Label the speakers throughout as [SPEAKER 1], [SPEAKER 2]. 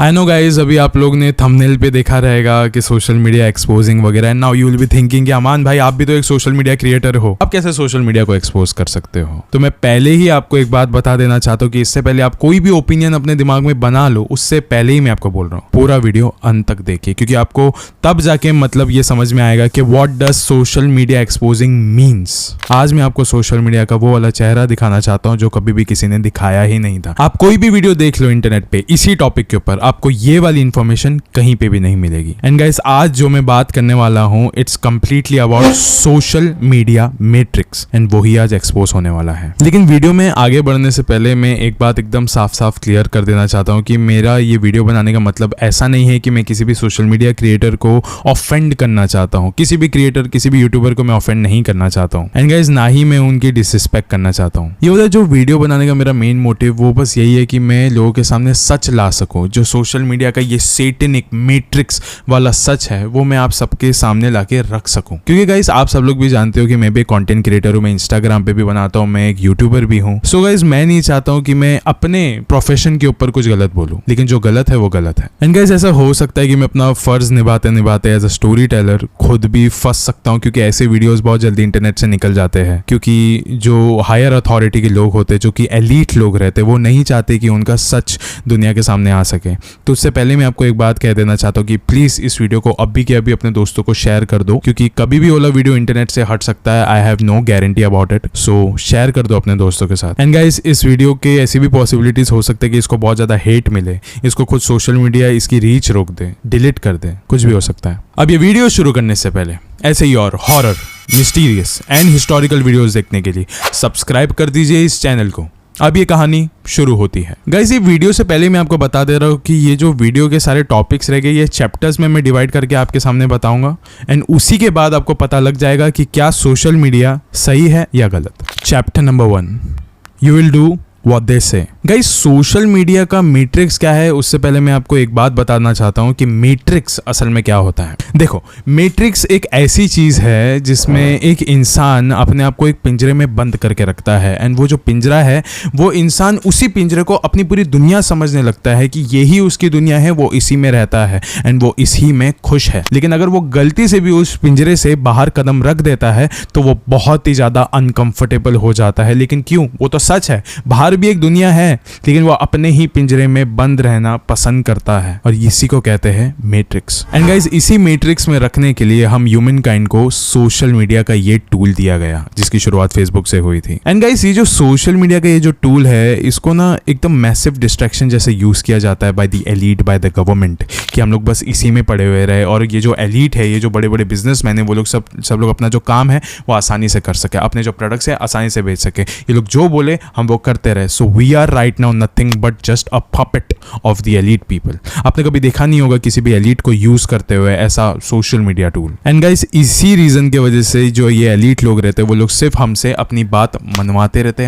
[SPEAKER 1] I know guys, अभी आप लोग ने थंबनेल पे देखा रहेगा कि सोशल मीडिया एक्सपोजिंग वगैरह। And now you will be thinking कि अमान भाई आप भी तो एक सोशल मीडिया क्रिएटर हो, आप कैसे सोशल मीडिया को एक्सपोज कर सकते हो। तो मैं पहले ही आपको एक बात बता देना चाहता हूँ कि इससे पहले आप कोई भी ओपिनियन अपने दिमाग में बना लो, उससे पहले ही मैं आपको बोल रहा हूँ पूरा वीडियो अंत तक देखिए, क्योंकि आपको तब जाके मतलब ये समझ में आएगा कि what does social media exposing means. आज मैं आपको सोशल मीडिया का वो वाला चेहरा दिखाना चाहता हूँ जो कभी भी किसी ने दिखाया ही नहीं था। आप कोई भी वीडियो देख लो इंटरनेट पे इसी टॉपिक के ऊपर, आपको ये वाली इंफॉर्मेशन कहीं पे भी नहीं मिलेगी। एंड गाइस, आज जो मैं बात करने वाला हूं it's completely about social media matrix, and वो ही आज एक्सपोज होने वाला है। लेकिन वीडियो में आगे बढ़ने से पहले मैं एक बात एकदम साफ साफ क्लियर कर देना चाहता हूं कि मेरा ये वीडियो बनाने का मतलब ऐसा नहीं है कि मैं किसी भी सोशल मीडिया क्रिएटर को ऑफेंड करना चाहता हूं। किसी भी क्रिएटर, किसी भी यूट्यूबर को मैं ऑफेंड नहीं करना चाहता हूं। एंड गाइस, ना ही मैं उनकी डिसरिस्पेक्ट करना चाहता हूं। ये वाला जो वीडियो बनाने का मेरा मेन मोटिव वो बस यही है कि मैं लोगों के सामने सच ला सकूं। जो सोशल मीडिया का ये सैटेनिक मैट्रिक्स वाला सच है वो मैं आप सबके सामने लाके रख सकूं। क्योंकि गाइस, आप सब लोग भी जानते हो कि मैं भी कंटेंट क्रिएटर हूं, मैं इंस्टाग्राम पे भी बनाता हूं, मैं एक यूट्यूबर भी हूं। सो गाइस, मैं नहीं चाहता हूं कि मैं अपने प्रोफेशन के ऊपर कुछ गलत बोलूं, लेकिन जो गलत है वो गलत है। एंड गाइस, ऐसा हो सकता है कि मैं अपना फर्ज निभाते निभाते एज अ स्टोरी टेलर खुद भी फंस सकता हूं, क्योंकि ऐसे वीडियोस बहुत जल्दी इंटरनेट से निकल जाते हैं। क्योंकि जो हायर अथॉरिटी के लोग होते हैं, जो कि एलीट लोग रहते हैं, वो नहीं चाहते कि उनका सच दुनिया के सामने आ सके। तो उससे पहले मैं आपको एक बात कह देना चाहता हूँ कि प्लीज इस वीडियो को अभी के अभी अपने दोस्तों को शेयर कर दो, क्योंकि कभी भी वाला वीडियो इंटरनेट से हट सकता है। I have no guarantee about it. So share कर दो अपने दोस्तों के साथ। एंड गाइस, इस वीडियो के ऐसी भी पॉसिबिलिटीज हो सकते हैं कि इसको बहुत ज्यादा हेट मिले, इसको खुद सोशल मीडिया इसकी रीच रोक दे, डिलीट कर दे, कुछ भी हो सकता है। अब ये वीडियो शुरू करने से पहले ऐसे ही और horror, mysterious and historical videos देखने के लिए सब्सक्राइब कर दीजिए इस चैनल को। अब ये कहानी शुरू होती है। गाइस, ये वीडियो से पहले मैं आपको बता दे रहा हूँ कि ये जो वीडियो के सारे टॉपिक्स रह गए, ये चैप्टर्स में मैं डिवाइड करके आपके सामने बताऊंगा। एंड उसी के बाद आपको पता लग जाएगा कि क्या सोशल मीडिया सही है या गलत। Chapter number 1, you will do what they से। गाइस, सोशल मीडिया का मैट्रिक्स क्या है उससे पहले मैं आपको एक बात बताना चाहता हूं कि मैट्रिक्स असल में क्या होता है। देखो, मैट्रिक्स एक ऐसी चीज है जिसमें एक इंसान अपने आप को एक पिंजरे में बंद करके रखता है। एंड वो जो पिंजरा है, वो इंसान उसी पिंजरे को अपनी पूरी दुनिया समझने लगता है कि यही उसकी दुनिया है, वो इसी में रहता है एंड वो इसी में खुश है। लेकिन अगर वो गलती से भी उस पिंजरे से बाहर कदम रख देता है तो वो बहुत ही ज्यादा अनकंफर्टेबल हो जाता है। लेकिन क्यों? वो तो सच है, बाहर भी एक दुनिया है, लेकिन वो अपने ही पिंजरे में बंद रहना पसंद करता है, और इसी को कहते हैं मैट्रिक्स। एंड गाइस, इसी मैट्रिक्स में रखने के लिए हम ह्यूमन काइंड को सोशल मीडिया का ये टूल दिया गया, जिसकी शुरुआत फेसबुक से हुई थी। एंड गाइस, ये जो सोशल मीडिया का ये जो टूल है, इसको ना एकदम मैसिव डिस्ट्रैक्शन जैसे यूज किया जाता है by the elite, by the government, कि हम लोग बस इसी में पड़े हुए रहे। और ये जो एलीट है, ये जो बड़े बड़े बिजनेसमैन है, वो लोग सब लोग अपना जो काम है वो आसानी से कर सके, अपने जो प्रोडक्ट्स है आसानी से बेच सके। ये लोग जो बोले हम वो करते रहे। So we are right now nothing but just a puppet of the elite people. आपने कभी देखा नहीं होगा किसी भी एलीट को यूज करते हुए ऐसा social media tool. And guys, इसी रीजन की वजह से जो ये एलीट लोग रहते हैं, वो लोग सिर्फ हमसे अपनी बात मनवाते रहते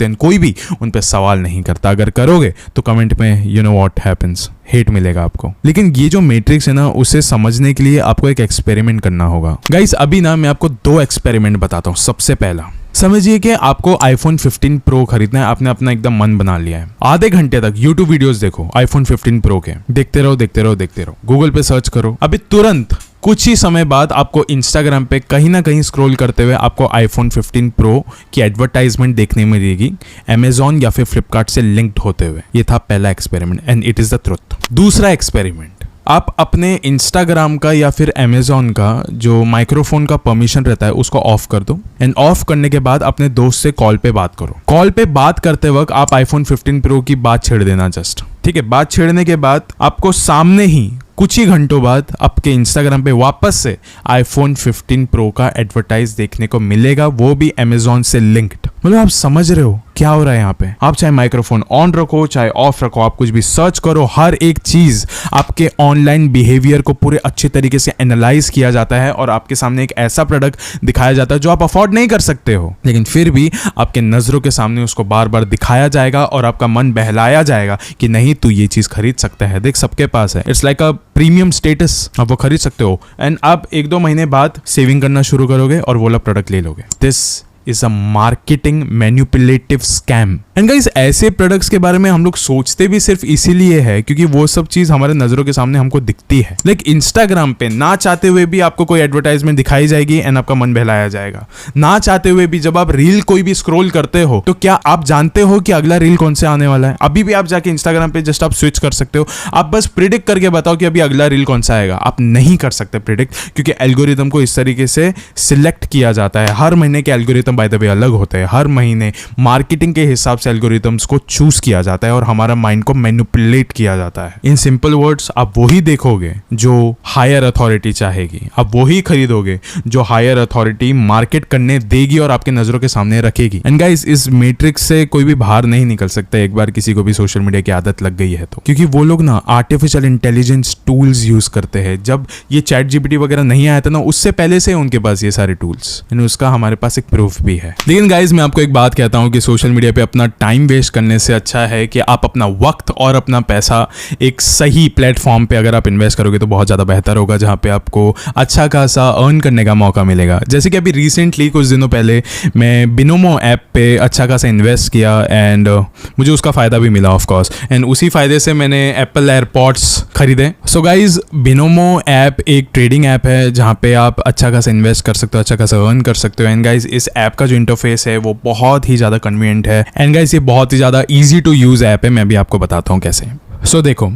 [SPEAKER 1] हैं। कोई भी उन पे सवाल नहीं करता। अगर करोगे तो कमेंट में you know what happens, hate मिलेगा आपको। लेकिन ये जो मैट्रिक्स है ना, उसे समझने के लिए आपको एक एक्सपेरिमेंट करना होगा। गाइस, अभी ना मैं आपको 2 एक्सपेरिमेंट बताता हूँ। सबसे पहला, समझिए कि आपको iPhone 15 Pro खरीदना है। आपने अपना एकदम मन बना लिया है। आधे घंटे तक YouTube वीडियोस देखो iPhone 15 Pro के, देखते रहो। गूगल पे सर्च करो। अभी तुरंत कुछ ही समय बाद आपको इंस्टाग्राम पे कहीं ना कहीं स्क्रॉल करते हुए आपको iPhone 15 Pro की एडवर्टाइजमेंट देखने में मिलेगी, Amazon या फिर फ्लिपकार्ट से लिंक्ड होते हुए। ये था पहला experiment and it is the truth. दूसरा एक्सपेरिमेंट, आप अपने इंस्टाग्राम का या फिर अमेजोन का जो माइक्रोफोन का परमिशन रहता है उसको ऑफ कर दो। एंड ऑफ करने के बाद अपने दोस्त से कॉल पे बात करो। कॉल पे बात करते वक्त आप iPhone 15 Pro की बात छेड़ देना जस्ट, ठीक है। बात छेड़ने के बाद आपको सामने ही कुछ ही घंटों बाद आपके इंस्टाग्राम पे वापस से iPhone 15 Pro का एडवर्टाइज देखने को मिलेगा, वो भी अमेजोन से लिंक्ड। मतलब आप समझ रहे हो क्या हो रहा है यहाँ पे। आप चाहे माइक्रोफोन ऑन रखो चाहे ऑफ रखो, आप कुछ भी सर्च करो, हर एक चीज आपके ऑनलाइन बिहेवियर को पूरे अच्छे तरीके से एनालाइज किया जाता है और आपके सामने एक ऐसा प्रोडक्ट दिखाया जाता है जो आप अफोर्ड नहीं कर सकते हो, लेकिन फिर भी आपके नजरों के सामने उसको बार बार दिखाया जाएगा और आपका मन बहलाया जाएगा कि नहीं तू ये चीज खरीद सकता है, देख सबके पास है। It's like a premium status, आप वो खरीद सकते हो। एंड आप 1-2 महीने बाद सेविंग करना शुरू करोगे और वो वाला प्रोडक्ट ले लोगे। This is a marketing manipulative scam and guys ऐसे प्रोडक्ट्स के बारे में हम लोग सोचते भी सिर्फ इसीलिए है क्योंकि वो सब चीज हमारे नजरों के सामने हमको दिखती है। लाइक इंस्टाग्राम पे ना चाहते हुए भी आपको कोई एडवर्टाइजमेंट दिखाई जाएगी एंड आपका मन बहलाया जाएगा। ना चाहते हुए भी जब आप रील कोई भी स्क्रॉल करते हो तो क्या आप जानते हो कि अगला रील कौन से आने वाला है? अभी भी आप जाके इंस्टाग्राम पे जस्ट आप स्विच कर सकते हो, आप बस प्रिडिक्ट करके बताओ कि अभी अगला रील कौन सा आएगा। आप नहीं कर सकते प्रिडिक्ट क्योंकि एल्गोरिथम को इस तरीके से सिलेक्ट किया जाता है। हर महीने के एल्गोरिथम बाय द वे अलग होते हैं। हर महीने मार्केटिंग के हिसाब से एल्गोरिथम्स को चूज किया जाता है और हमारा माइंड को मैनिपुलेट किया जाता है। इन सिंपल वर्ड्स, आप वही देखोगे जो हायर अथॉरिटी चाहेगी, आप वही खरीदोगे जो हायर अथॉरिटी मार्केट करने देगी और आपके नजरों के सामने रखेगी। एंड गाइस इस मैट्रिक्स से कोई भी बाहर नहीं निकल सकता एक बार किसी को भी सोशल मीडिया की आदत लग गई है तो, क्योंकि वो लोग ना आर्टिफिशियल इंटेलिजेंस टूल्स यूज करते हैं। जब ये चैट जीपीटी वगैरह नहीं आया था ना, उससे पहले से उनके पास ये सारे टूल्स, उसका हमारे पास एक प्रूफ भी है। लेकिन गाइस मैं आपको एक बात कहता हूं कि सोशल मीडिया पे अपना टाइम वेस्ट करने से अच्छा है कि आप अपना वक्त और अपना पैसा एक सही प्लेटफॉर्म पे अगर आप इन्वेस्ट करोगे तो बहुत ज़्यादा बेहतर होगा, जहाँ पे आपको अच्छा खासा अर्न करने का मौका मिलेगा। जैसे कि अभी रिसेंटली कुछ दिनों पहले मैं बिनोमो ऐप पे अच्छा खासा इन्वेस्ट किया एंड मुझे उसका फ़ायदा भी मिला ऑफ कोर्स, एंड उसी फ़ायदे से मैंने एप्पल एयरपॉड्स खरीदे। सो गाइज बिनोमो ऐप एक ट्रेडिंग ऐप है जहाँ पे आप अच्छा खासा इन्वेस्ट कर सकते हो, अच्छा खासा अर्न कर सकते हो। एंड गाइज इस ऐप का जो इंटरफेस है वो बहुत ही ज़्यादा कन्वीनियंट है एंड गाइज ये बहुत ही ज़्यादा ईजी टू यूज़ ऐप है। मैं भी आपको बताता हूँ कैसे। सो देखो,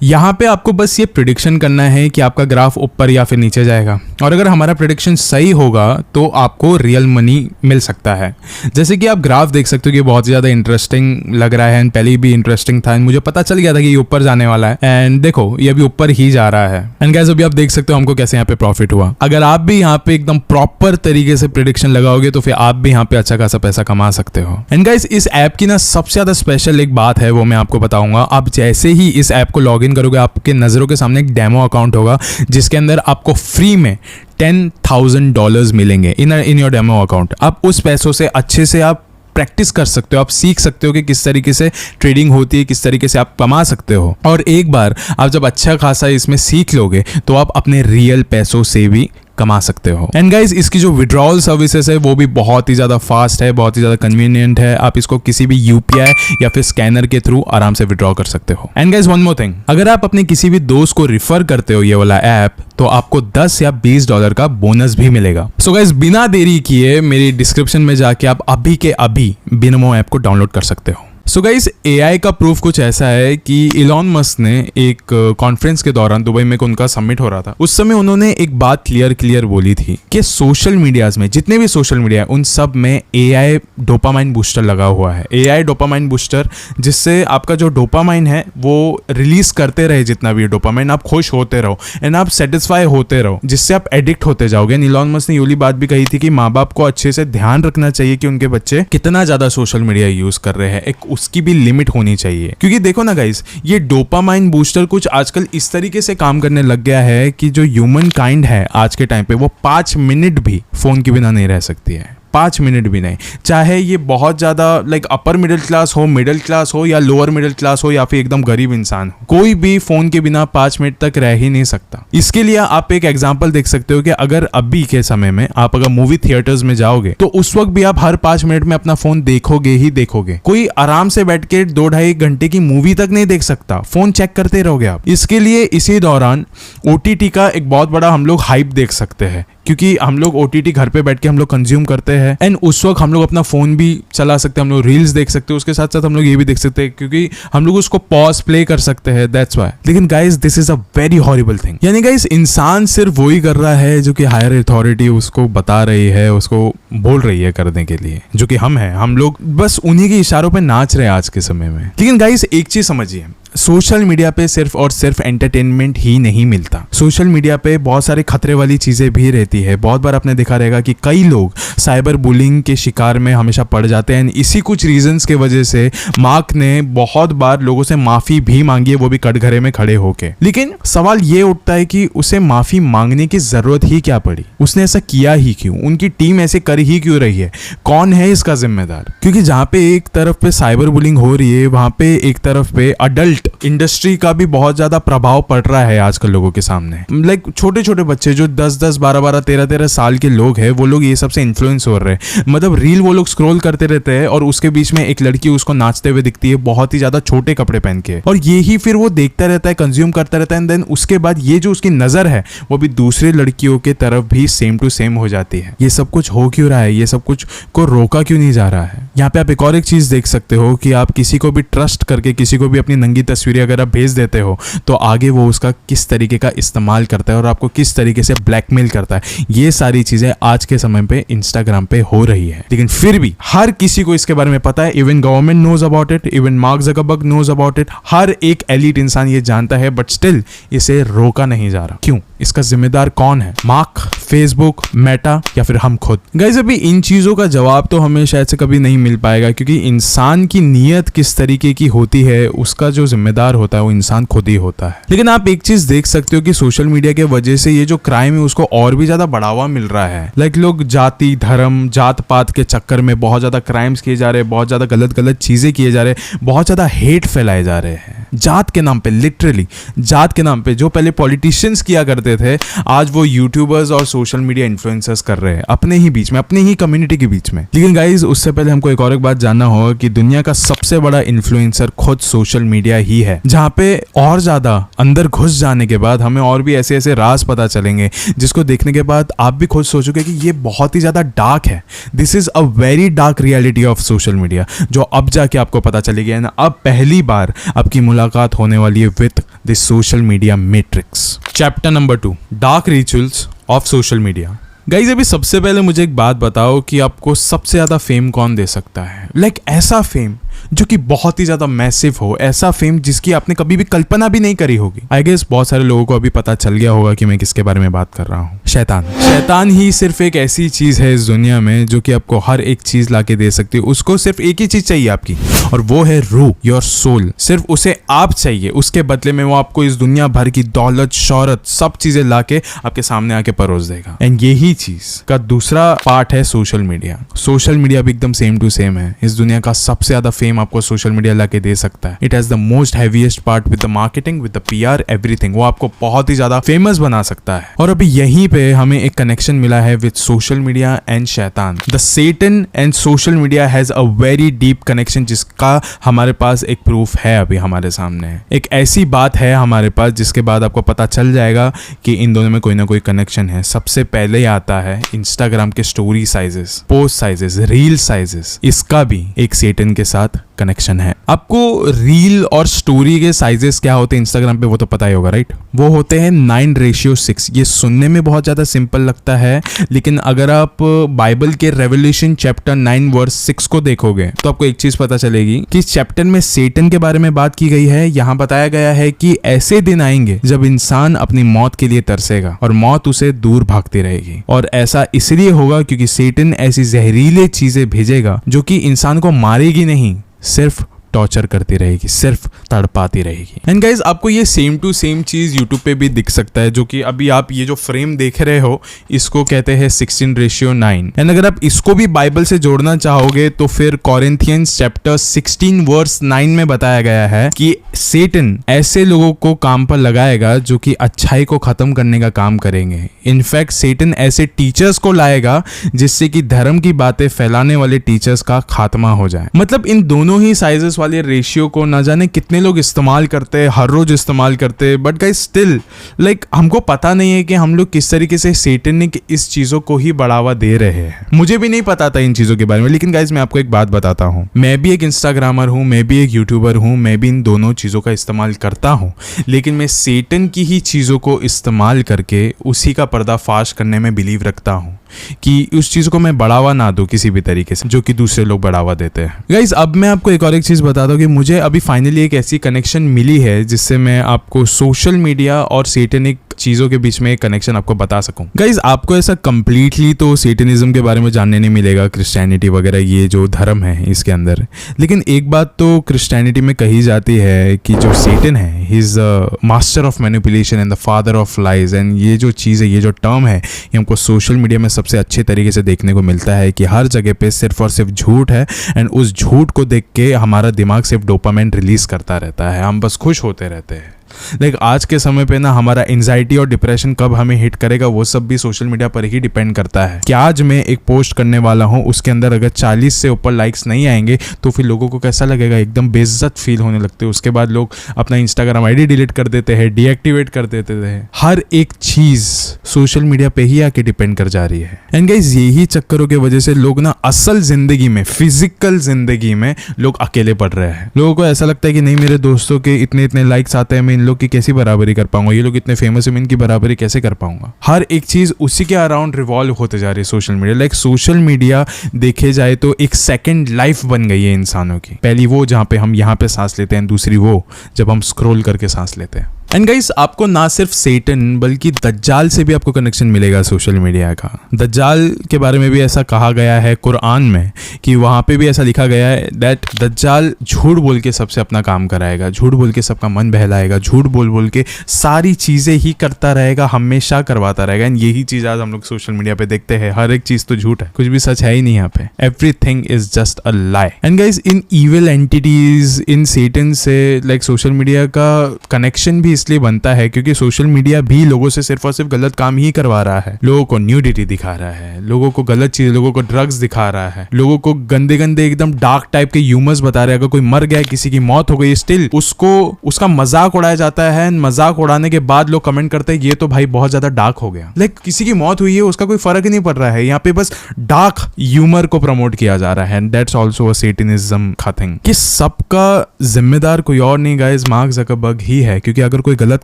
[SPEAKER 1] यहाँ पे आपको बस ये प्रिडिक्शन करना है कि आपका ग्राफ ऊपर या फिर नीचे जाएगा, और अगर हमारा प्रिडिक्शन सही होगा तो आपको रियल मनी मिल सकता है। जैसे कि आप ग्राफ देख सकते हो कि बहुत ज़्यादा इंटरेस्टिंग लग रहा है एंड पहले भी इंटरेस्टिंग था एंड मुझे पता चल गया था कि ये ऊपर जाने वाला है एंड देखो ये अभी ऊपर ही जा रहा है। एंड गाइस अभी आप देख सकते हो हमको कैसे यहाँ पे प्रॉफिट हुआ। अगर आप भी यहाँ पे एकदम प्रॉपर तरीके से प्रिडिक्शन लगाओगे तो फिर आप भी यहाँ पे अच्छा खासा पैसा कमा सकते हो। एंड गाइस इस ऐप की ना सबसे ज़्यादा स्पेशल एक बात है वो मैं आपको बताऊंगा। आप जैसे ही इस ऐप को लॉग इन करोगे आपके नजरों के सामने एक डेमो अकाउंट होगा जिसके अंदर आपको फ्री में $10,000 मिलेंगे इन योर डेमो अकाउंट। आप उस पैसों से अच्छे से आप प्रैक्टिस कर सकते हो, आप सीख सकते हो कि किस तरीके से ट्रेडिंग होती है, किस तरीके से आप कमा सकते हो। और एक बार आप जब अच्छा खासा इसमें सीख लोगे तो आप अपने रियल पैसों से भी कमा सकते हो। एंड गाइज इसकी जो विड्रॉल सर्विसेज है वो भी बहुत ही ज़्यादा फास्ट है, बहुत ही ज़्यादा कन्वीनियंट है। आप इसको किसी भी यूपीआई या फिर स्कैनर के थ्रू आराम से विड्रॉ कर सकते हो। And guys one more thing, अगर आप अपने किसी भी दोस्त को रिफर करते हो ये वाला ऐप तो आपको $10 या $20 का बोनस भी मिलेगा। सो गाइज बिना देरी किए मेरी डिस्क्रिप्शन में जाके आप अभी के अभी बिनोमो ऐप को डाउनलोड कर सकते हो। सो गाइस एआई का प्रूफ कुछ ऐसा है कि इलॉन मस्क ने एक कॉन्फ्रेंस के दौरान दुबई में उनका समिट हो रहा था, उस समय उन्होंने एक बात क्लियर बोली थी कि सोशल मीडियाज में जितने भी सोशल मीडिया है उन सब में एआई डोपामाइन बूस्टर लगा हुआ है। एआई डोपामाइन बूस्टर जिससे आपका जो डोपामाइन है वो रिलीज करते रहे, जितना भी डोपामाइन आप खुश होते रहो एंड आप सेटिस्फाई होते रहो, जिससे आप एडिक्ट होते जाओगे। इलॉन मस्क ने ये बात भी कही थी कि माँ बाप को अच्छे से ध्यान रखना चाहिए कि उनके बच्चे कितना ज्यादा सोशल मीडिया यूज कर रहे हैं, एक उसकी भी लिमिट होनी चाहिए। क्योंकि देखो ना गाइस ये डोपामाइन बूस्टर कुछ आजकल इस तरीके से काम करने लग गया है कि जो ह्यूमन काइंड है आज के टाइम पे वो 5 मिनट भी फोन के बिना नहीं रह सकती है। 5 मिनट भी नहीं, चाहे ये बहुत ज़्यादा लाइक अपर मिडिल क्लास हो, मिडिल क्लास हो या लोअर मिडिल क्लास हो या फिर एकदम गरीब इंसान हो, कोई भी फ़ोन के बिना 5 मिनट तक रह ही नहीं सकता। इसके लिए आप एक एग्जांपल देख सकते हो कि अगर अभी के समय में आप अगर मूवी थिएटर्स में जाओगे तो उस वक्त भी आप हर 5 मिनट में अपना फ़ोन देखोगे ही देखोगे। कोई आराम से बैठ के 2-2.5 घंटे की मूवी तक नहीं देख सकता, फ़ोन चेक करते रहोगे आप। इसके लिए इसी दौरान OTT का एक बहुत बड़ा हम लोग हाइप देख सकते हैं, क्योंकि हम लोग OTT घर पे बैठ के हम लोग कंज्यूम करते हैं एंड उस वक्त हम लोग अपना फोन भी चला सकते हैं, हम लोग रील्स देख सकते हैं, उसके साथ साथ हम लोग ये भी देख सकते हैं क्योंकि हम लोग उसको पॉज प्ले कर सकते हैं, दैट्स व्हाई। लेकिन guys this is a very horrible thing. यानी गाइस इंसान सिर्फ वही कर रहा है जो कि हायर अथॉरिटी उसको बता रही है, उसको बोल रही है करने के लिए, जो कि हम हैं, हम लोग बस उन्हीं के इशारों पे नाच रहे हैं आज के समय में। लेकिन गाइस एक चीज समझिए, सोशल मीडिया पे सिर्फ और सिर्फ एंटरटेनमेंट ही नहीं मिलता, सोशल मीडिया पे बहुत सारे खतरे वाली चीजें भी रहती है। बहुत बार आपने देखा रहेगा कि कई लोग साइबर बुलिंग के शिकार में हमेशा पड़ जाते हैं। इसी कुछ रीजंस के वजह से मार्क ने बहुत बार लोगों से माफी भी मांगी है, वो भी कटघरे में खड़े होके। लेकिन सवाल ये उठता है कि उसे माफी मांगने की जरूरत ही क्या पड़ी, उसने ऐसा किया ही क्यों, उनकी टीम ऐसे कर ही क्यों रही है, कौन है इसका जिम्मेदार? क्योंकि जहाँ पे एक तरफ पे साइबर बुलिंग हो रही है वहां पे एक तरफ पे अडल्ट एडल्ट इंडस्ट्री का भी बहुत ज्यादा प्रभाव पड़ रहा है आजकल लोगों के सामने। लाइक छोटे छोटे बच्चे जो 10-10, 12-12, 13-13 साल के लोग हैं, वो लोग ये सबसे इन्फ्लुएंस हो रहे हैं। मतलब रील वो लोग स्क्रॉल करते रहते हैं और उसके बीच में एक लड़की उसको नाचते हुए दिखती है, बहुत ही ज्यादा छोटे कपड़े पहन के, और ये ही फिर वो देखता रहता है, कंज्यूम करता रहता है। एंड देन उसके बाद ये जो उसकी नजर है वो भी दूसरे लड़कियों के तरफ भी सेम टू सेम हो जाती है। ये सब कुछ हो क्यों रहा है? ये सब कुछ को रोका क्यों नहीं जा रहा है? यहाँ पे आप एक और एक चीज देख सकते हो कि आप किसी को भी ट्रस्ट करके किसी को भी अपनी नंगी तस्वीरें अगर आप भेज देते हो तो आगे वो उसका किस तरीके का इस्तेमाल करता है और आपको किस तरीके से ब्लैकमेल करता है। ये सारी चीजें आज के समय पे इंस्टाग्राम पे हो रही है, लेकिन फिर भी हर किसी को इसके बारे में पता है। Even government knows about it, even Mark Zuckerberg knows about it. हर एक एलिट इंसान ये जानता है, बट स्टिल इसे रोका नहीं जा रहा। क्यों? इसका जिम्मेदार कौन है? मार्क, फेसबुक, मेटा या फिर हम खुद? गाइस, अभी इन चीजों का जवाब तो हमें शायद से कभी नहीं मिल पाएगा, क्योंकि इंसान की नीयत किस तरीके की होती है उसका जो जिम्मेदार होता है वो इंसान खुद ही होता है। लेकिन आप एक चीज देख सकते हो कि सोशल मीडिया के वजह से ये जो क्राइम है उसको और भी ज्यादा बढ़ावा मिल रहा है। लाइक लोग जाति, धर्म, जात पात के चक्कर में बहुत ज्यादा क्राइम्स किए जा रहे हैं, बहुत ज्यादा गलत चीजें किए जा रहे हैं, बहुत ज्यादा हेट फैलाए जा रहे हैं जात के नाम पे। लिटरली जात के नाम पे जो पहले पॉलिटिशियंस किया करते थे, आज वो यूट्यूबर्स और सोशल मीडिया इन्फ्लुएंसर्स कर रहे हैं अपने ही बीच में, अपने ही कम्युनिटी के बीच में। लेकिन गाइज, उससे पहले हमको एक और एक बात जानना होगा कि दुनिया का सबसे बड़ा इन्फ्लुएंसर खुद सोशल मीडिया ही है, जहां पे और ज्यादा अंदर घुस जाने के बाद हमें और भी ऐसे ऐसे राज पता चलेंगे जिसको देखने के बाद आप भी खुद सोचोगे कि ये बहुत ही ज्यादा डार्क है। This is a very dark reality of social media, जो अब जाके आपको पता चलेगी। ना अब पहली बार आपकी मुलाकात होने वाली है with the social media matrix. Chapter number 2, dark rituals of social media. Guys, अभी सबसे पहले मुझे एक बात बताओ कि आपको सबसे ज्यादा फेम कौन दे सकता है? लाइक ऐसा फेम जो कि बहुत ही ज्यादा मैसिव हो, ऐसा फेम जिसकी आपने कभी भी कल्पना भी नहीं करी होगी। आई गेस बहुत सारे लोगों को अभी पता चल गया होगा कि मैं किसके बारे में बात कर रहा हूँ। शैतान। शैतान ही सिर्फ एक ऐसी चीज है इस दुनिया में जो कि आपको हर एक चीज लाके दे सकती है। उसको सिर्फ एक ही चीज चाहिए आपकी, और वो है रूह, योर सोल। सिर्फ उसे आप चाहिए, उसके बदले में वो आपको इस दुनिया भर की दौलत, शौहरत, सब चीजें लाके आपके सामने आके परोस देगा। एंड यही चीज का दूसरा पार्ट है सोशल मीडिया। सोशल मीडिया भी एकदम सेम टू सेम है। इस दुनिया का सबसे ज्यादा फेम आपको सोशल मीडिया लाके दे सकता है। It has the most heaviest part with the marketing, with the PR, everything. वो आपको बहुत ही ज्यादा फेमस बना सकता है। और अभी यहीं पे हमें एक कनेक्शन मिला है विद सोशल मीडिया एंड शैतान। The Satan and social media has a very deep connection, जिसका हमारे पास एक प्रूफ है अभी हमारे सामने। एक ऐसी बात है हमारे पास जिसके बाद आपको पता चल जाएगा कि इन दोनों में कोई ना कोई कनेक्शन है। सबसे पहले आता है इंस्टाग्राम के story sizes, post sizes, reel sizes. इसका भी एक सेटन के साथ कनेक्शन है। आपको रील और स्टोरी के साइजेस क्या होते हैं इंस्टाग्राम पे वो तो पता ही होगा, राइट? वो होते हैं 9:6। ये सुनने में बहुत ज्यादा सिंपल लगता है, लेकिन अगर आप बाइबल के रेवल्यूशन चैप्टर 9 वर्स 6 को देखोगे तो आपको एक चीज पता चलेगी कि इस चैप्टर में सेटन के बारे में बात की गई है। यहाँ बताया गया है कि ऐसे दिन आएंगे जब इंसान अपनी मौत के लिए तरसेगा और मौत उसे दूर भागती रहेगी। और ऐसा इसलिए होगा क्योंकि सेटन ऐसी जहरीले चीजें भेजेगा जो कि इंसान को मारेगी नहीं, सिर्फ टॉर्चर करती रहेगी, सिर्फ तड़पाती रहेगी। एंड गाइज, आपको ये सेम टू सेम चीज यूट्यूब पे भी दिख सकता है, जो कि अभी आप ये जो फ्रेम देख रहे हो इसको कहते हैं 16:9। एंड अगर आप इसको भी बाइबल से जोड़ना चाहोगे तो फिर कॉरिंथियंस चैप्टर 16 वर्स 9 में बताया गया है कि सेटन ऐसे लोगों को काम पर लगाएगा जो कि अच्छाई को खत्म करने का काम करेंगे। इनफैक्ट सेटन ऐसे टीचर्स को लाएगा जिससे कि धर्म की बातें फैलाने वाले टीचर्स का खात्मा हो जाए। मतलब इन दोनों ही साइजेस वाले रेशियो को ना जाने कितने लोग इस्तेमाल करते हैं, हर रोज इस्तेमाल करते हैं, बट गाइस स्टिल लाइक हमको पता नहीं है कि हम लोग किस तरीके से सैटेनिक इस चीजों को ही बढ़ावा दे रहे हैं। मुझे भी नहीं पता था इन चीजों के बारे में, लेकिन गाइस मैं आपको एक बात बताता हूँ। मैं भी एक इंस्टाग्रामर हूँ, मैं भी एक यूट्यूबर हूँ, मैं भी इन दोनों चीजों का इस्तेमाल करता हूँ, लेकिन मैं सैटन की ही चीजों को इस्तेमाल करके उसी का पर्दाफाश करने में बिलीव रखता हूँ कि उस चीज को मैं बढ़ावा ना दूं किसी भी तरीके से जो कि दूसरे लोग बढ़ावा देते हैं। गाइस, अब मैं आपको एक और एक चीज बता दूं कि मुझे अभी फाइनली एक ऐसी कनेक्शन मिली है जिससे मैं आपको सोशल मीडिया और सैटेनिक चीजों के बीच में एक कनेक्शन आपको बता सकूं। गाइज आपको ऐसा कंप्लीटली तो सेटनिज्म के बारे में जानने नहीं मिलेगा, क्रिश्चियनिटी वगैरह ये जो धर्म है इसके अंदर, लेकिन एक बात तो क्रिश्चियनिटी में कही जाती है कि जो सेटन है he is master of manipulation and the father of lies. And ये जो चीज़ है, ये जो टर्म है, ये हमको सोशल मीडिया में सबसे अच्छे तरीके से देखने को मिलता है कि हर जगह पे सिर्फ और सिर्फ झूठ है एंड उस झूठ को देख के हमारा दिमाग सिर्फ डोपामाइन रिलीज करता रहता है, हम बस खुश होते रहते हैं। लाइक आज के समय पे ना हमारा एंजाइटी और डिप्रेशन कब हमें हिट करेगा वो सब भी सोशल मीडिया पर ही डिपेंड करता है। कि आज मैं एक पोस्ट करने वाला हूँ, उसके अंदर अगर 40 से ऊपर लाइक्स नहीं आएंगे तो फिर लोगों को कैसा लगेगा, एकदम बेइज्जत फील होने लगते हैं। उसके बाद लोग अपना इंस्टाग्राम आईडी डिलीट कर देते हैं, डीएक्टिवेट कर देते हैं। हर एक चीज सोशल मीडिया पे ही आके डिपेंड कर जा रही है। एंड गाइस यही चक्करों की वजह से लोग ना असल जिंदगी में, फिजिकल जिंदगी में लोग अकेले पड़ रहे हैं। लोगों को ऐसा लगता है कि नहीं मेरे दोस्तों के इतने इतने लाइक्स आते हैं, मैं इन लोग की कैसी बराबरी कर पाऊंगा, ये लोग इतने फेमस है मैं इनकी बराबरी कैसे कर पाऊंगा। हर एक चीज उसी के अराउंड रिवॉल्व होते जा रही है social media. Like social media देखे जाए तो एक सेकंड लाइफ बन गई है इंसानों की। पहली वो जहां पे हम यहाँ पे सांस लेते हैं, दूसरी वो जब हम स्क्रॉल करके सांस लेते हैं। एंड गाइस आपको ना सिर्फ सेटन बल्कि दज्जाल से भी आपको कनेक्शन मिलेगा सोशल मीडिया का। दज्जाल के बारे में भी ऐसा कहा गया है कुरान में कि वहाँ पे भी ऐसा लिखा गया है दैट दज्जाल झूठ बोल के सबसे अपना काम कराएगा, झूठ बोल के सबका मन बहलाएगा, झूठ बोल बोल के सारी चीज़ें ही करता रहेगा, हमेशा करवाता रहेगा। एंड यही चीज़ आज हम लोग सोशल मीडिया पे देखते हैं। हर एक चीज़ तो झूठ है, कुछ भी सच है ही नहीं यहाँ पे। Everything is just a lie. And guys in evil entities, in Satan से लाइक सोशल मीडिया का कनेक्शन भी इसलिए बनता है क्योंकि सोशल मीडिया भी लोगों से सिर्फ और सिर्फ गलत काम ही करवा रहा है। लोगों को न्यूडिटी दिखा रहा है, लोगों को गलत चीज, लोगों को ड्रग्स दिखा रहा है, लोगों को गंदे गंदे एकदम डार्क टाइप के ह्यूमर्स बता रहे हैं। अगर कोई मर गया, किसी की मौत हो गई, स्टिल उसको उसका मजाक उड़ाया जाता है। मजाक उड़ाने के बाद लोग कमेंट करते हैं ये तो भाई बहुत ज्यादा डार्क हो गया। लाइक किसी की मौत हुई है, उसका कोई फर्क नहीं पड़ रहा है, यहाँ पे बस डार्क ह्यूमर को प्रमोट किया जा रहा है। And that's also a Satanism का थिंग कि सबका जिम्मेदार कोई और नहीं गाइस, मार्क ज़करबर्ग ही है। क्योंकि अगर कोई गलत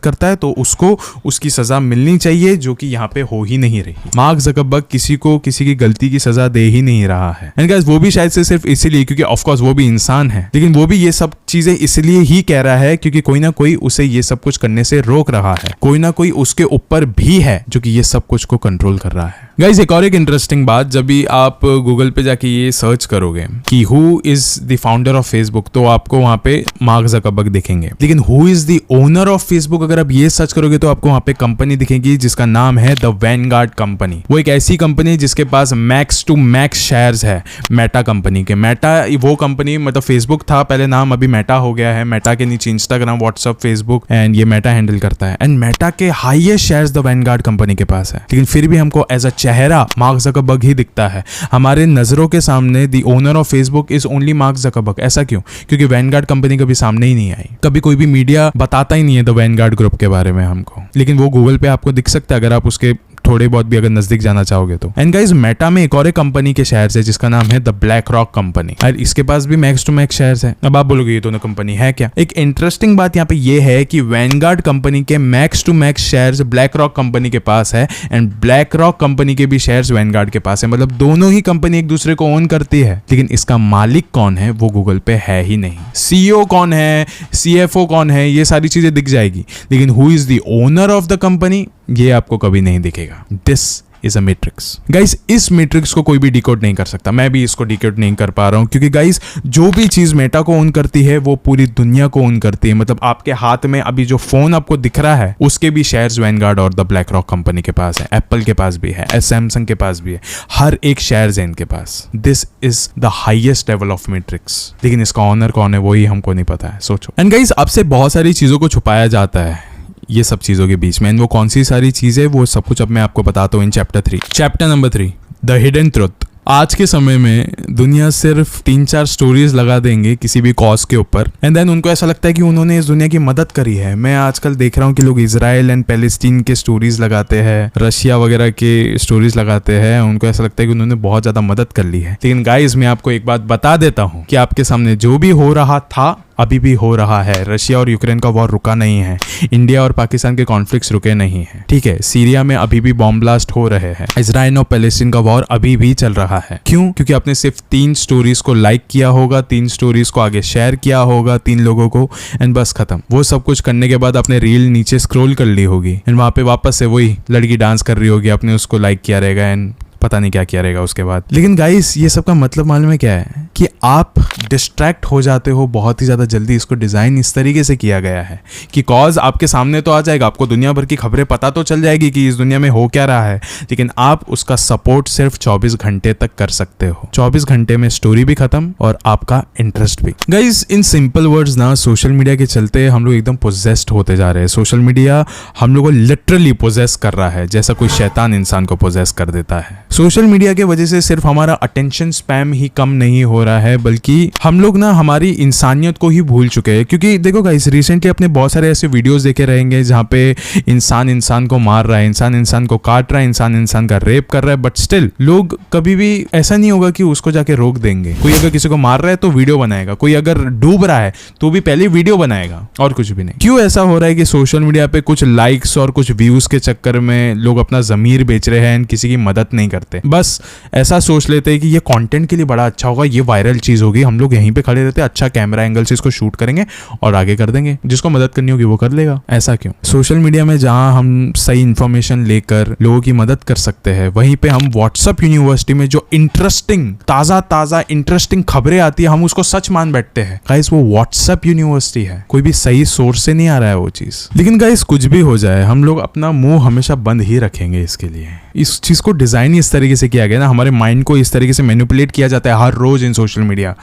[SPEAKER 1] करता है तो उसको उसकी सजा मिलनी चाहिए, जो कि यहाँ पे हो ही नहीं रही। मार्क ज़करबर्ग किसी को किसी की गलती की सजा दे ही नहीं रहा है। एंड गाइस वो भी शायद से सिर्फ इसीलिए क्योंकि ऑफ कोर्स वो भी इंसान है, लेकिन वो भी ये सब चीजें इसलिए ही कह रहा है क्योंकि कोई ना कोई उसे ये सब कुछ करने से रोक रहा है, कोई ना कोई उसके ऊपर भी है जो कि ये सब कुछ को कंट्रोल कर रहा है। गाइस एक और एक इंटरेस्टिंग बात, जब भी आप गूगल पे जाके ये सर्च करोगे कि who is the founder of Facebook, तो आपको वहां पे मार्क ज़करबर्ग दिखेंगे। लेकिन who is the owner of Facebook अगर आप ये सर्च करोगे तो आपको वहां पे कंपनी दिखेगी जिसका नाम है द वैनगार्ड कंपनी। वो एक ऐसी कंपनी जिसके पास मैक्स टू मैक्स शेयर्स है मेटा कंपनी के। मेटा वो कंपनी, मतलब फेसबुक था पहले नाम, अभी मेटा हो गया है। मेटा के नीचे इंस्टाग्राम, व्हाट्सएप, फेसबुक एंड ये मेटा हैंडल करता है। एंड मेटा के highest shares the Vanguard company के पास है। लेकिन फिर भी हमको एज अ चेहरा मार्क ज़करबर्ग ही दिखता है हमारे नजरों के सामने। The owner of Facebook is only mark Zuckerberg. ऐसा क्यों? क्योंकि वैनगार्ड कंपनी कभी सामने ही नहीं आई, कभी कोई भी मीडिया बताता ही नहीं है द वैनगार्ड ग्रुप के बारे में हमको। लेकिन वो गूगल पे आपको दिख सकता है अगर आप उसके थोड़े बहुत भी अगर नजदीक जाना चाहोगे तो। एंड गाइस मेटा में एक और एक कंपनी के शेयर्स है जिसका नाम है द ब्लैक रॉक कंपनी, और इसके पास भी मैक्स टू मैक्स शेयर्स है। अब आप बोलोगे ये दोनों कंपनी है क्या? एक इंटरेस्टिंग बात यहाँ पे ये है कि वैनगार्ड कंपनी के max to max shares BlackRock company के पास है एंड ब्लैक रॉक कंपनी के भी शेयर्स वैनगार्ड के पास है। मतलब दोनों ही कंपनी एक दूसरे को ओन करती है, लेकिन इसका मालिक कौन है वो गूगल पे है ही नहीं। सीईओ कौन है, सीएफओ कौन है, ये सारी चीजें दिख जाएगी, लेकिन who is the owner of the company ये आपको कभी नहीं दिखेगा। This is a matrix. Guys इस मैट्रिक्स को कोई भी डिकोड नहीं कर सकता, मैं भी इसको डिकोड नहीं कर पा रहा हूं, क्योंकि गाइस जो भी चीज मेटा को ओन करती है वो पूरी दुनिया को ओन करती है। मतलब आपके हाथ में अभी जो फोन आपको दिख रहा है उसके भी शेयर्स वैनगार्ड और द ब्लैक रॉक कंपनी के पास है, एप्पल के पास भी है, सैमसंग के पास भी है, हर एक शेयर्स है इनके पास। This is the highest level of matrix, लेकिन इसका ऑनर कौन है वही हमको नहीं पता है। सोचो। एंड गाइस आपसे बहुत सारी चीजों को छुपाया जाता है ये सब चीजों के बीच में, वो कौन सी सारी चीजें, वो सब कुछ अब मैं आपको बताता हूँ in chapter number 3 the hidden truth. आज के समय में दुनिया सिर्फ 3-4 स्टोरीज लगा देंगे किसी भी कॉज के ऊपर एंड देन उनको ऐसा लगता है कि उन्होंने इस दुनिया की मदद करी है। मैं आजकल देख रहा हूँ कि लोग इजराइल एंड पैलेस्टीन के स्टोरीज लगाते हैं, रशिया वगैरह के स्टोरीज लगाते हैं, उनको ऐसा लगता है कि उन्होंने बहुत ज्यादा मदद कर ली है। लेकिन गाइस मैं आपको एक बात बता देता हूँ कि आपके सामने जो भी हो रहा था अभी भी हो रहा है। रशिया और यूक्रेन का वॉर रुका नहीं है, इंडिया और पाकिस्तान के कॉन्फ्लिक्ट्स रुके नहीं हैं, ठीक है। सीरिया में अभी भी बॉम्ब ब्लास्ट हो रहे हैं, इजराइल और पैलेस्टीन का वॉर अभी भी चल रहा है। क्यों? क्योंकि आपने सिर्फ 3 स्टोरीज को लाइक किया होगा, 3 स्टोरीज को आगे शेयर किया होगा 3 लोगों को, एंड बस खत्म। वो सब कुछ करने के बाद आपने रील नीचे स्क्रॉल कर ली होगी एंड वहां पे वापस से वही लड़की डांस कर रही होगी, आपने उसको लाइक किया रहेगा एंड पता नहीं क्या किया रहेगा उसके बाद। लेकिन गाइस ये सब का मतलब मालूम है क्या है? कि आप डिस्ट्रैक्ट हो जाते हो बहुत ही ज़्यादा जल्दी। इसको डिज़ाइन इस तरीके से किया गया है कि कॉज आपके सामने तो आ जाएगा, आपको दुनिया भर की खबरें पता तो चल जाएगी कि इस दुनिया में हो क्या रहा है, लेकिन आप उसका सपोर्ट सिर्फ 24 घंटे तक कर सकते हो। 24 घंटे में स्टोरी भी खत्म और आपका इंटरेस्ट भी। गाइस इन सिंपल वर्ड्स ना, सोशल मीडिया के चलते हम लोग एकदम पोजेस्ड होते जा रहे हैं। सोशल मीडिया हम लोग को लिटरली पोजेस कर रहा है, जैसा कोई शैतान इंसान को पोजेस कर देता है। सोशल मीडिया के वजह से सिर्फ हमारा अटेंशन स्पैम ही कम नहीं हो रहा है, बल्कि हम लोग ना हमारी इंसानियत को ही भूल चुके हैं। क्योंकि देखो गाइस, रिसेंटली अपने बहुत सारे ऐसे वीडियोस देखे रहेंगे जहाँ पे इंसान इंसान को मार रहा है, इंसान इंसान को काट रहा है, इंसान इंसान का रेप कर रहा है, बट स्टिल लोग कभी भी ऐसा नहीं होगा कि उसको जाके रोक देंगे। कोई अगर किसी को मार रहा है तो वीडियो बनाएगा, कोई अगर डूब रहा है तो भी पहले वीडियो बनाएगा और कुछ भी नहीं। क्यों ऐसा हो रहा है कि सोशल मीडिया पे कुछ लाइक्स और कुछ व्यूज के चक्कर में लोग अपना जमीर बेच रहे हैं, किसी की मदद नहीं करते। बस ऐसा सोच लेते हैं कि ये कंटेंट के लिए बड़ा अच्छा होगा, ये वायरल चीज होगी, हम लोग यहीं पे खड़े रहते हैं, अच्छा कैमरा एंगल से इसको शूट करेंगे और आगे कर देंगे, जिसको मदद करनी होगी वो कर लेगा। ऐसा क्यों? सोशल मीडिया में जहां हम सही इंफॉर्मेशन लेकर लोगों की मदद कर सकते हैं, वहीं पे हम व्हाट्सएप यूनिवर्सिटी में जो इंटरेस्टिंग ताजा इंटरेस्टिंग खबरें आती है, हम उसको सच मान बैठते हैं। गाइस वो व्हाट्सएप यूनिवर्सिटी है, कोई भी सही सोर्स से नहीं आ रहा है वो चीज। लेकिन गाइस कुछ भी हो जाए, हम लोग अपना मुंह हमेशा बंद ही रखेंगे इसके लिए। इस चीज को डिजाइन इस तरीके से किया गया ना, हमारे माइंड को इस तरीके से मैनिपुलेट किया जाता है हर रोज इन सोशल मीडिया।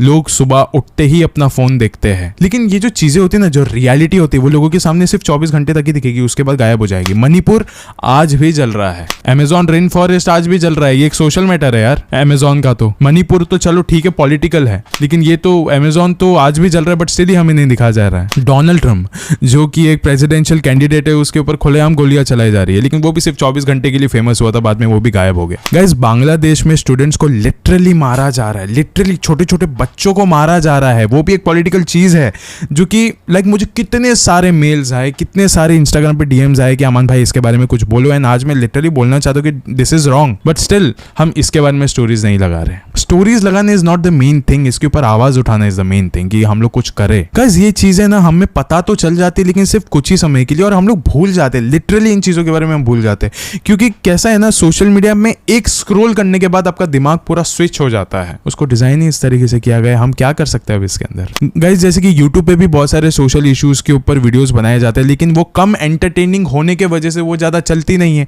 [SPEAKER 1] लोग सुबह उठते ही अपना फोन देखते हैं, लेकिन ये जो चीजें होती है ना, जो रियलिटी होती है, वो लोगों के सामने सिर्फ 24 घंटे तक ही दिखेगी, उसके बाद गायब हो जाएगी। मणिपुर आज भी जल रहा है, अमेजॉन रेन फॉरेस्ट आज भी जल रहा है, ये एक सोशल मैटर है यार अमेजॉन का। तो मणिपुर तो चलो ठीक है पॉलिटिकल है, लेकिन ये तो अमेजॉन तो आज भी जल रहा है, बट स्टिल ही हमें नहीं दिखाया जा रहा है। डोनाल्ड ट्रम्प जो कि एक प्रेसिडेंशियल कैंडिडेट है, उसके ऊपर खुलेआम गोलियां चलाई जा रही है, लेकिन वो भी सिर्फ 24 घंटे के लिए फेमस हुआ था, बाद में वो भी गायब हो गया। गाइस बांग्लादेश में स्टूडेंट्स को लिटरली मारा जा रहा है, लिटरली छोटे छोटे बच्चों को मारा जा रहा है, वो भी एक पॉलिटिकल चीज है। जो कि लाइक मुझे कितने सारे मेल्स आए, कितने सारे इंस्टाग्राम पे डीएम्स आए कि अमान भाई इसके बारे में कुछ बोलो, एंड आज मैं लिटरली बोलना चाहता हूँ कि this is wrong, but still हम इसके बारे में स्टोरीज नहीं लगा रहे। स्टोरीज लगाना is not the main thing, इसके ऊपर आवाज उठाना इज द मेन थिंग, कि हम लोग कुछ करें। गाइस ये चीजें ना हमें पता तो चल जाती है, लेकिन सिर्फ कुछ ही समय के लिए, और हम लोग भूल जाते हैं, लिटरली इन चीजों के बारे में हम भूल जाते हैं। क्योंकि कैसा है ना, सोशल मीडिया में एक स्क्रॉल करने के बाद आपका दिमाग पूरा स्विच हो जाता है। उसको डिजाइन ही इस तरीके से किया गया है। हम क्या कर सकते हैं अब इसके अंदर? गाइस जैसे कि यूट्यूब पे भी बहुत सारे सोशल इश्यूज के ऊपर वीडियोस बनाए जाते हैं, लेकिन वो कम एंटरटेनिंग होने के वजह से वो ज्यादा चलती नहीं है।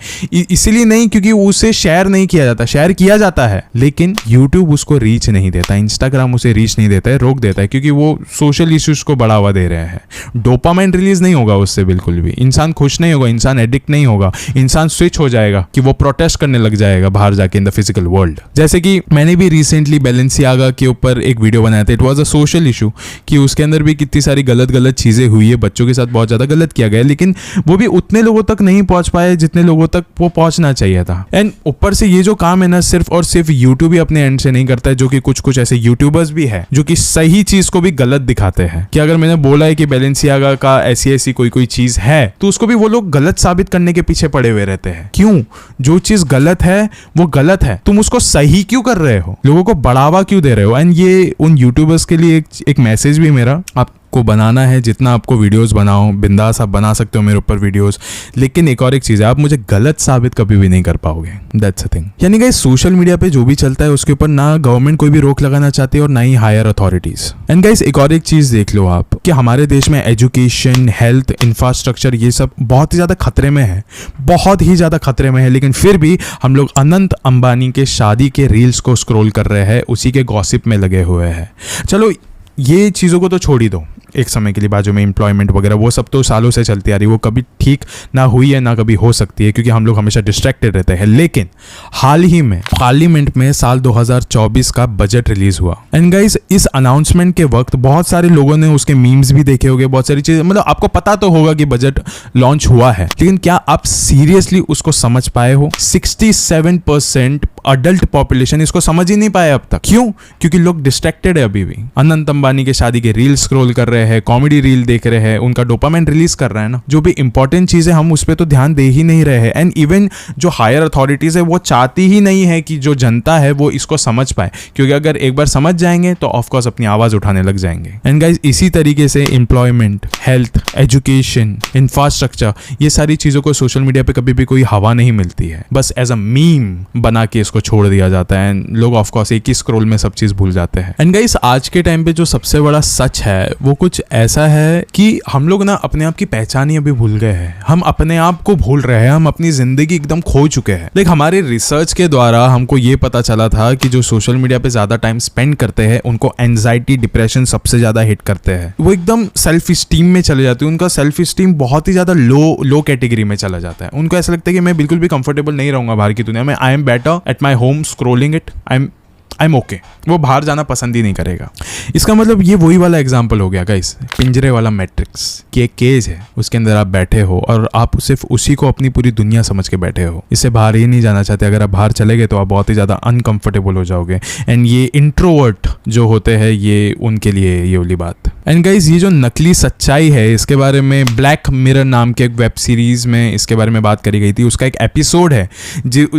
[SPEAKER 1] इसीलिए नहीं क्योंकि उसे शेयर नहीं किया जाता, शेयर किया जाता है लेकिन यूट्यूब उसको रीच नहीं देता, इंस्टाग्राम उसे रीच नहीं देता है, रोक देता है, क्योंकि वो सोशल इश्यूज को बढ़ावा दे रहे हैं। डोपामाइन रिलीज नहीं होगा उससे, बिल्कुल भी इंसान खुश नहीं होगा, इंसान एडिक्ट नहीं होगा, इंसान स्विच हो जाएगा कि वो प्रोटेस्ट करने लग जाएगा बाहर जाके इन द फिजिकल वर्ल्ड। जैसे कि मैंने भी रिसेंटली बैलेंसियागा के ऊपर एक वीडियो बनाया था, it was a social issue, कि उसके अंदर भी कितनी सारी गलत चीजें हुई है, बच्चों के साथ बहुत ज्यादा गलत किया गया, लेकिन वो भी उतने लोगों तक नहीं पहुंच पाए जितने लोगों तक वो पहुंचना चाहिए था। एंड ऊपर से ये जो काम है ना, सिर्फ और सिर्फ यूट्यूब ही अपने एंड से नहीं करता है, जो कि कुछ ऐसे यूट्यूबर्स भी है जो कि सही चीज को भी गलत दिखाते हैं। कि अगर मैंने बोला है कि बैलेंसियागा का ऐसी कोई चीज है, तो उसको भी वो लोग गलत साबित करने के पीछे पड़े हुए रहते हैं। क्यों? जो चीज गलत है वो गलत है, तुम उसको सही क्यों कर रहे हो, लोगों को बढ़ावा क्यों दे रहे हो? एंड ये उन यूट्यूबर्स के लिए एक मैसेज भी मेरा, आपको बनाना है जितना आपको वीडियोस बनाओ, बिंदास आप बना सकते हो मेरे ऊपर वीडियोस, लेकिन एक और एक चीज है, आप मुझे गलत साबित कभी भी नहीं कर पाओगे। That's a thing. यानी गाइस सोशल मीडिया पे जो भी चलता है उसके ऊपर ना गवर्नमेंट कोई भी रोक लगाना चाहती है और ना ही हायर अथॉरिटीज। एंड गाइस एक और एक चीज देख लो आप, कि हमारे देश में एजुकेशन, हेल्थ, इंफ्रास्ट्रक्चर, ये सब बहुत ही ज्यादा खतरे में है, बहुत ही ज्यादा खतरे में है, लेकिन फिर भी हम लोग अनंत अंबानी के शादी के रील्स को स्क्रॉल कर रहे हैं, उसी के गॉसिप में लगे हुए हैं। चलो ये चीज़ों को तो छोड़ ही दो एक समय के लिए, बाजू में एम्प्लॉयमेंट वगैरह वो सब तो सालों से चलती आ रही, वो कभी ठीक ना हुई है ना कभी हो सकती है, क्योंकि हम लोग हमेशा डिस्ट्रैक्टेड रहते हैं। लेकिन हाल ही में पार्लियामेंट में साल 2024 का बजट रिलीज हुआ, एंड गाइस इस अनाउंसमेंट के वक्त बहुत सारे लोगों ने उसके मीम्स भी देखे होंगे, बहुत सारी चीजें, मतलब आपको पता तो होगा कि बजट लॉन्च हुआ है, लेकिन क्या आप सीरियसली उसको समझ पाए हो? 67% अडल्ट पॉपुलेशन इसको समझ ही नहीं पाए अब तक। क्यों? क्योंकि लोग डिस्ट्रैक्टेड है अभी भी। अनंत अंबानी के शादी के रील स्क्रॉल कर रहे हैं, कॉमेडी रील देख रहे हैं, उनका डोपामाइन रिलीज कर रहा है ना। जो भी इंपॉर्टेंट चीज है हम उस पर तो ध्यान दे ही नहीं रहे हैं। एंड इवन जो हायर अथॉरिटीज है वो चाहती ही नहीं है कि जो जनता है वो इसको समझ पाए, क्योंकि अगर एक बार समझ जाएंगे तो ऑफकोर्स अपनी आवाज उठाने लग जाएंगे। एंड गाइज इसी तरीके से एम्प्लॉयमेंट, हेल्थ, एजुकेशन, इंफ्रास्ट्रक्चर, ये सारी चीजों को सोशल मीडिया पे कभी भी कोई हवा नहीं मिलती है। बस एज अ मीम बना के इसको छोड़ दिया जाता है एंड लोग ऑफकोर्स एक ही स्क्रॉल में सब चीज भूल जाते हैं। एंड गाइस आज के टाइम पे जो सबसे बड़ा सच है वो कुछ ऐसा है कि हम लोग ना अपने आप की पहचान ही अभी भूल गए हैं। हम अपने आप को भूल रहे हैं, हम अपनी जिंदगी एकदम खो चुके हैं। देख हमारे रिसर्च के द्वारा हमको ये पता चला था कि जो सोशल मीडिया पे ज्यादा टाइम स्पेंड करते हैं उनको एंजाइटी, डिप्रेशन सबसे ज्यादा हिट करते हैं। वो एकदम सेल्फ स्टीम में चले जाते हैं, उनका सेल्फ स्टीम बहुत ही ज्यादा लो कैटेगरी में चला जाता है। उनको ऐसा लगता है कि मैं बिल्कुल भी कंफर्टेबल नहीं रहूंगा बाहर की दुनिया में। I am better at my home scrolling it, I am okay. वो बाहर जाना पसंद ही नहीं करेगा। इसका मतलब ये वही वाला एग्जाम्पल हो गया गाइस, पिंजरे वाला मैट्रिक्स कि एक केज है, उसके अंदर आप बैठे हो और आप सिर्फ उसी को अपनी पूरी दुनिया समझ के बैठे हो। इससे बाहर ही नहीं जाना चाहते। अगर आप बाहर चले गए तो आप बहुत ही ज़्यादा अनकंफर्टेबल हो जाओगे। एंड ये इंट्रोवर्ट जो होते हैं ये उनके लिए ये वाली बात। एंड गाइस ये जो नकली सच्चाई है इसके बारे में ब्लैक मिरर नाम के एक वेब सीरीज में इसके बारे में बात करी गई थी। उसका एक एपिसोड है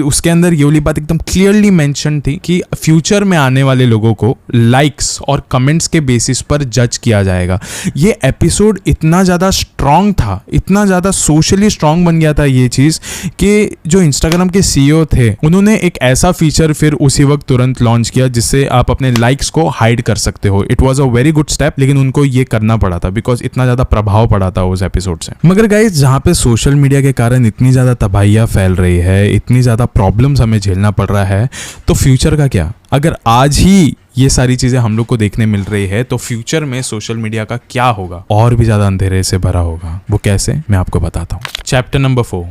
[SPEAKER 1] उसके अंदर ये वाली बात एकदम क्लियरली मेंशन थी कि फ्यूचर में आने वाले लोगों को लाइक्स और कमेंट्स के बेसिस पर जज किया जाएगा। ये एपिसोड इतना ज़्यादा स्ट्रांग था, इतना ज़्यादा सोशली स्ट्रांग बन गया था ये चीज़ कि जो इंस्टाग्राम के सीईओ थे उन्होंने एक ऐसा फीचर फिर उसी वक्त तुरंत लॉन्च किया जिससे आप अपने लाइक्स को हाइड कर सकते हो। It was a very good step, लेकिन उनको ये करना पड़ा था बिकॉज इतना ज़्यादा प्रभाव पड़ा था उस एपिसोड से। मगर गाइस जहाँ पे सोशल मीडिया के कारण इतनी ज़्यादा तबाहियाँ फैल रही है, इतनी ज़्यादा प्रॉब्लम्स हमें झेलना पड़ रहा है, तो फ्यूचर का क्या? अगर आज ही ये सारी चीजें हम लोग को देखने मिल रही है तो फ्यूचर में सोशल मीडिया का क्या होगा? और भी ज्यादा अंधेरे से भरा होगा। वो कैसे, मैं आपको बताता हूँ। Chapter number 4,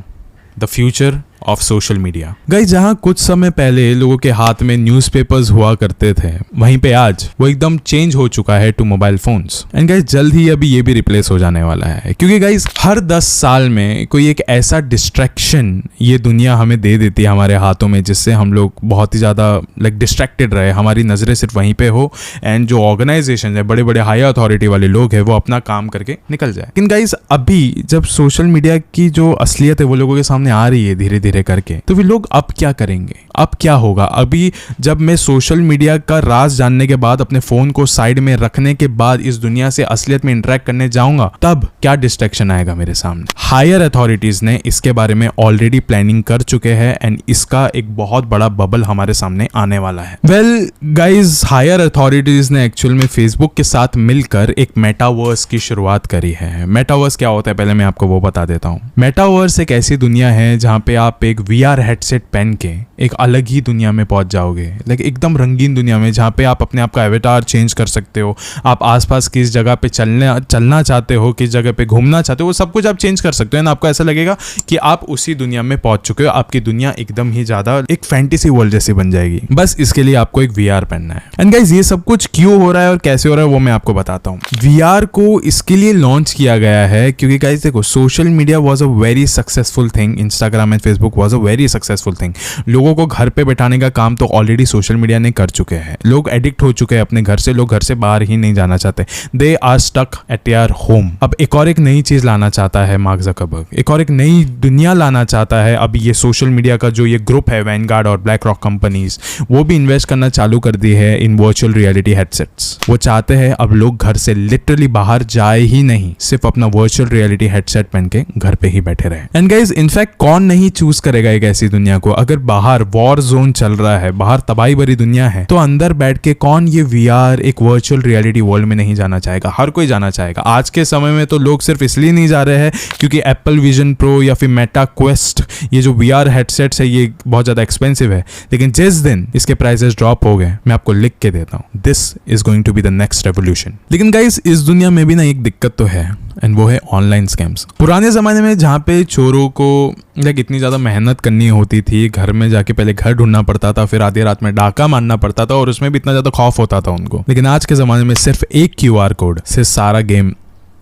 [SPEAKER 1] the future of social media. Guys जहां कुछ समय पहले लोगों के हाथ में न्यूज़पेपर्स हुआ करते थे, वहीं पे आज वो एकदम चेंज हो चुका है to mobile phones. And guys जल्द ही अभी ये भी रिप्लेस हो जाने वाला है, क्योंकि गाइस हर 10 साल में कोई एक ऐसा डिस्ट्रैक्शन ये दुनिया हमें दे देती है हमारे हाथों में, जिससे हम लोग बहुत ही ज्यादा डिस्ट्रैक्टेड रहे, हमारी नजरें सिर्फ वहीं पे हो एंड जो ऑर्गेनाइजेशन है, बड़े बड़े हाई अथॉरिटी वाले लोग हैं, वो अपना काम करके निकल जाए। लेकिन गाइस अभी जब सोशल मीडिया की जो असलियत है वो लोगों के सामने आ रही है धीरे धीरे करके, तो वे लोग अब क्या करेंगे? अब क्या होगा? अभी जब मैं सोशल मीडिया का राज जानने के बाद, अपने फोन को साइड में रखने के बाद इस दुनिया से असलियत में इंटरेक्ट करने जाऊंगा, तब क्या डिस्ट्रैक्शन आएगा मेरे सामने? हायर अथॉरिटीज ने इसके बारे में ऑलरेडी प्लानिंग कर चुके हैं एंड इसका एक बहुत बड़ा बबल हमारे सामने आने वाला है। वेल गाइज हायर अथॉरिटीज ने एक्चुअल में फेसबुक के साथ मिलकर एक मेटावर्स की शुरुआत करी है। मेटावर्स क्या होता है पहले मैं आपको वो बता देता हूँ। मेटावर्स एक ऐसी दुनिया है जहाँ पे आप एक VR हेडसेट पहन के एक अलग ही दुनिया में पहुंच जाओगे, एकदम रंगीन दुनिया में, जहाँ पे आप अपने आप का एवेटार चेंज कर सकते हो। आप आसपास किस जगह पे चलना चाहते हो, किस जगह पे घूमना चाहते हो, वो सब कुछ आप चेंज कर सकते हो ना। आपको ऐसा लगेगा कि आप उसी दुनिया में पहुंच चुके हो। आपकी दुनिया एकदम ही ज्यादा एक फैंटेसी वर्ल्ड जैसी बन जाएगी। बस इसके लिए आपको एक VR पहनना है। एंड गाइस ये सब कुछ क्यों हो रहा है और कैसे हो रहा है वो मैं आपको बताता हूँ। VR को इसके लिए लॉन्च किया गया है क्योंकि गाइस देखो, social media was a very successful thing. Instagram and Facebook was a very successful thing. लोगों को घर पे बैठाने का काम तो ऑलरेडी सोशल मीडिया ने कर चुके हैं। लोग एडिक्ट हो चुके हैं अपने घर से, लोग घर से बाहर ही नहीं जाना चाहते। They are stuck at your home. अब एक नई चीज लाना चाहता है मार्क ज़करबर्ग, एक और एक नई दुनिया लाना चाहता है। अब ये सोशल मीडिया का जो ये ग्रुप है वैनगार्ड और ब्लैक रॉक कंपनीज, वो भी इन्वेस्ट करना चालू कर दी है इन वर्चुअल रियलिटी हेडसेट्स। वो चाहते हैं अब लोग घर से लिटरली बाहर जाए ही नहीं, सिर्फ अपना वर्चुअल रियलिटी हेडसेट पहन के घर पे ही बैठे रहे। एंड गाइस इनफैक्ट कौन नहीं चूज करेगा एक ऐसी दुनिया को? अगर बाहर वॉर जोन चल रहा है, बाहर तबाही भरी दुनिया है, तो अंदर बैठ के कौन ये VR एक वर्चुअल रियलिटी वर्ल्ड में नहीं जाना चाहेगा? हर कोई जाना चाहेगा। आज के समय में तो लोग सिर्फ इसलिए नहीं जा रहे हैं क्योंकि एप्पल विजन प्रो या फिर मेटा क्वेस्ट, ये जो VR हेडसेट्स है, ये बहुत ज्यादा एक्सपेंसिव है। लेकिन जिस दिन इसके प्राइसेस ड्रॉप हो गए, मैं आपको लिख के देता हूँ, this is going to be the next revolution. लेकिन गाइस इस दुनिया में भी ना एक दिक्कत तो है, एंड वो है ऑनलाइन स्कैम्स। पुराने जमाने में जहाँ पे चोरों को इतनी ज्यादा मेहनत करनी होती थी, घर में जाके पहले घर ढूंढना पड़ता था, फिर आधी रात में डाका मारना पड़ता था और उसमें भी इतना ज्यादा खौफ होता था उनको। लेकिन आज के जमाने में सिर्फ एक QR कोड से सारा गेम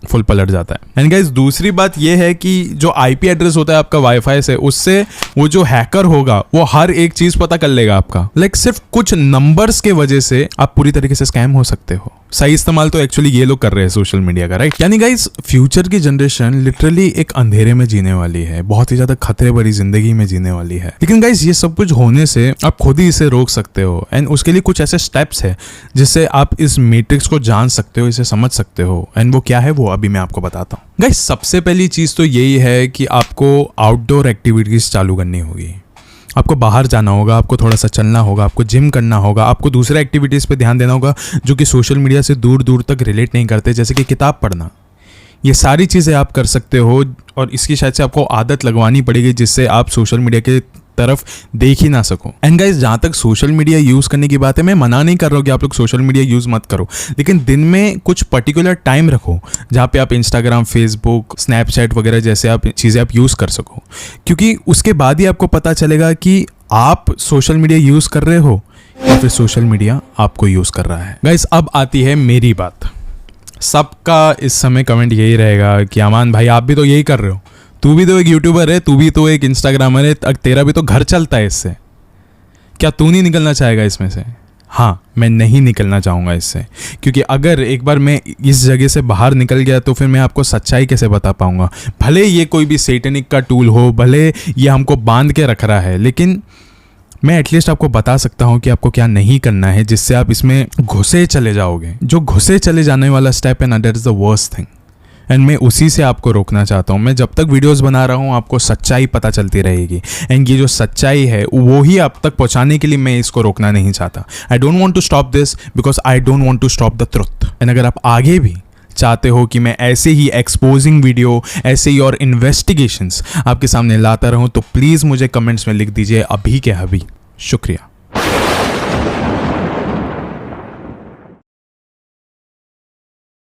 [SPEAKER 1] फुल पलट जाता है। एंड गाइस दूसरी बात ये है कि जो आईपी एड्रेस होता है आपका वाईफाई से, उससे वो जो हैकर होगा वो हर एक चीज पता कर लेगा आपका। लाइक सिर्फ कुछ नंबर्स के वजह से आप पूरी तरीके से स्कैम हो सकते हो। सही इस्तेमाल तो एक्चुअली ये लोग कर रहे हैं सोशल मीडिया का, राइट? यानी गाइस फ्यूचर की जनरेशन लिटरली एक अंधेरे में जीने वाली है, बहुत ही ज्यादा खतरे भरी जिंदगी में जीने वाली है। लेकिन गाइस ये सब कुछ होने से आप खुद ही इसे रोक सकते हो। एंड उसके लिए कुछ ऐसे स्टेप्स है जिससे आप इस मैट्रिक्स को जान सकते हो, इसे समझ सकते हो। एंड वो क्या है वो अभी मैं आपको बताता हूँ। गाइस सबसे पहली चीज तो यही है कि आपको आउटडोर एक्टिविटीज चालू करनी होगी। आपको बाहर जाना होगा, आपको थोड़ा सा चलना होगा, आपको जिम करना होगा, आपको दूसरे एक्टिविटीज़ पे ध्यान देना होगा जो कि सोशल मीडिया से दूर दूर तक रिलेट नहीं करते, जैसे कि किताब पढ़ना। ये सारी चीज़ें आप कर सकते हो और इसकी शायद से आपको आदत लगवानी पड़ेगी जिससे आप सोशल मीडिया के तरफ देख ही ना सको। एंड गाइस जहाँ तक सोशल मीडिया यूज़ करने की बात है, मैं मना नहीं कर रहा हूँ कि आप लोग सोशल मीडिया यूज़ मत करो, लेकिन दिन में कुछ पर्टिकुलर टाइम रखो जहाँ पे आप इंस्टाग्राम, फेसबुक, स्नैपचैट वगैरह जैसे आप चीज़ें आप यूज़ कर सको, क्योंकि उसके बाद ही आपको पता चलेगा कि आप सोशल मीडिया यूज़ कर रहे हो या फिर सोशल मीडिया आपको यूज़ कर रहा है। गाइस अब आती है मेरी बात। सबका इस समय कमेंट यही रहेगा कि अमान भाई आप भी तो यही कर रहे हो, तू भी तो एक यूट्यूबर है, तू भी तो एक इंस्टाग्रामर है, तेरा भी तो घर चलता है इससे, क्या तू नहीं निकलना चाहेगा इसमें से? हाँ, मैं नहीं निकलना चाहूँगा इससे, क्योंकि अगर एक बार मैं इस जगह से बाहर निकल गया तो फिर मैं आपको सच्चाई कैसे बता पाऊँगा। भले ये कोई भी सैटेनिक का टूल हो, भले ये हमको बांध के रख रहा है, लेकिन मैं एटलीस्ट आपको बता सकता हूँ कि आपको क्या नहीं करना है जिससे आप इसमें घुसे चले जाओगे। जो घुसे चले जाने वाला स्टेप है ना, that is the worst thing. And मैं उसी से आपको रोकना चाहता हूँ। मैं जब तक वीडियोस बना रहा हूँ आपको सच्चाई पता चलती रहेगी, एंड ये जो सच्चाई है वो ही आप तक पहुँचाने के लिए मैं इसको रोकना नहीं चाहता। I don't want to stop this because I don't want to stop the truth. And अगर आप आगे भी चाहते हो कि मैं ऐसे ही एक्सपोजिंग वीडियो, ऐसे ही और इन्वेस्टिगेशंस आपके सामने लाता रहूँ, तो प्लीज़ मुझे कमेंट्स में लिख दीजिए अभी के अभी। शुक्रिया।